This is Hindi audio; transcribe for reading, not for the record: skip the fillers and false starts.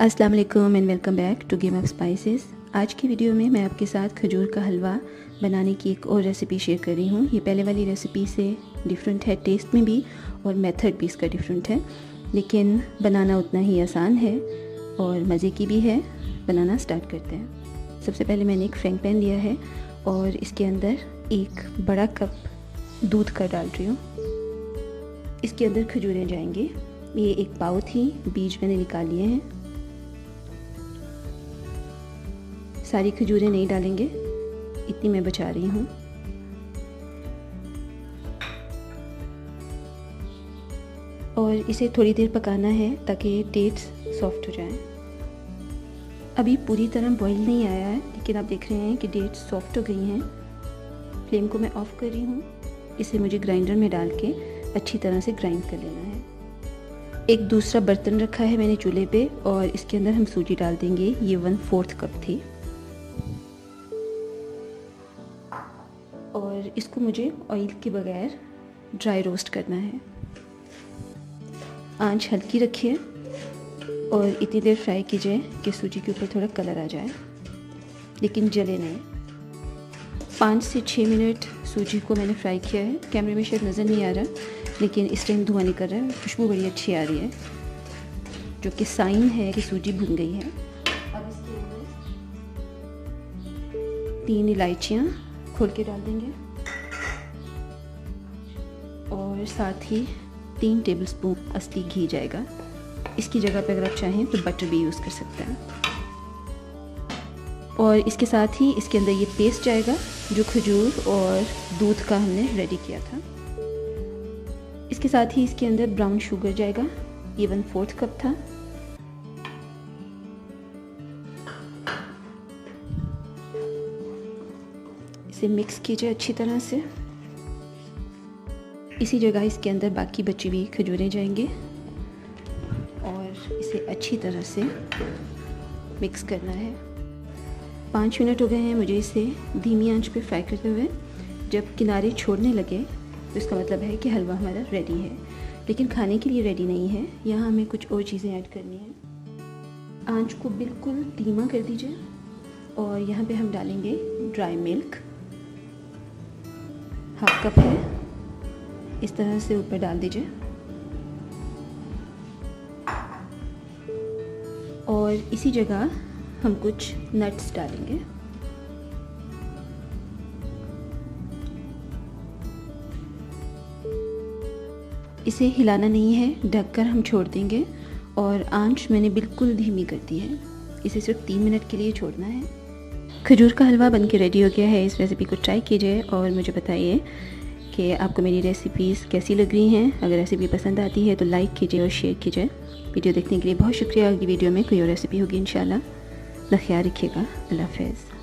अस्सलाम वालेकुम and welcome back to game of spices. आज की वीडियो में मैं आपके साथ खजूर का हलवा बनाने की एक और रेसिपी शेयर कर रही हूँ। ये पहले वाली रेसिपी से डिफरेंट है, टेस्ट में भी और मेथड भी इसका डिफरेंट है, लेकिन बनाना उतना ही आसान है और मज़े की भी है। बनाना स्टार्ट करते हैं। सबसे पहले मैंने एक फ्राइंग पैन लिया है और इसके अंदर एक बड़ा कप दूध का डाल रही हूँ। इसके अंदर खजूरें जाएंगे। ये एक पाव थी, बीज मैंने निकाल लिए हैं। सारी खजूरें नहीं डालेंगे, इतनी मैं बचा रही हूँ। और इसे थोड़ी देर पकाना है ताकि डेट्स सॉफ्ट हो जाएं। अभी पूरी तरह बॉईल नहीं आया है, लेकिन आप देख रहे हैं कि डेट्स सॉफ्ट हो गई हैं। फ्लेम को मैं ऑफ़ कर रही हूँ। इसे मुझे ग्राइंडर में डाल के अच्छी तरह से ग्राइंड कर लेना है। एक दूसरा बर्तन रखा है मैंने चूल्हे पे और इसके अंदर हम सूजी डाल देंगे। ये 1/4 कप थी और इसको मुझे ऑयल के बगैर ड्राई रोस्ट करना है। आंच हल्की रखिए और इतनी देर फ्राई कीजिए कि सूजी के ऊपर थोड़ा कलर आ जाए, लेकिन जले नहीं। 5 से 6 मिनट सूजी को मैंने फ्राई किया है। कैमरे में शायद नज़र नहीं आ रहा, लेकिन इस टाइम धुआं नहीं कर रहा है। खुशबू बड़ी अच्छी आ रही है, जो कि साइन है कि सूजी भुन गई है। अब इसके अंदर 3 इलायचियाँ खोल के डाल देंगे और साथ ही 3 टेबलस्पून असली घी जाएगा। इसकी जगह पे अगर आप चाहें तो बटर भी यूज़ कर सकते हैं। और इसके साथ ही इसके अंदर ये पेस्ट जाएगा जो खजूर और दूध का हमने रेडी किया था। इसके साथ ही इसके अंदर ब्राउन शुगर जाएगा। ये 1/4 कप था। इसे मिक्स कीजिए अच्छी तरह से। इसी जगह इसके अंदर बाकी बची हुई खजूरें जाएंगे और इसे अच्छी तरह से मिक्स करना है। 5 मिनट हो गए हैं मुझे इसे धीमी आंच पे फ्राई करते हुए। जब किनारे छोड़ने लगे तो इसका मतलब है कि हलवा हमारा रेडी है, लेकिन खाने के लिए रेडी नहीं है। यहाँ हमें कुछ और चीज़ें ऐड करनी है। आंच को बिल्कुल धीमा कर दीजिए और यहाँ पे हम डालेंगे ड्राई मिल्क। 1/2 कप है, इस तरह से ऊपर डाल दीजिए। और इसी जगह हम कुछ नट्स डालेंगे। इसे हिलाना नहीं है, ढककर हम छोड़ देंगे और आंच मैंने बिल्कुल धीमी कर दी है। इसे सिर्फ 3 मिनट के लिए छोड़ना है। खजूर का हलवा बनके रेडी हो गया है। इस रेसिपी को ट्राई कीजिए और मुझे बताइए कि आपको मेरी रेसिपीज़ कैसी लग रही हैं। अगर रेसिपी पसंद आती है तो लाइक कीजिए और शेयर कीजिए। वीडियो देखने के लिए बहुत शुक्रिया। अगली वीडियो में कोई और रेसिपी होगी इंशाल्लाह। ख्याल रखिएगा। अल्लाह हाफ़िज़।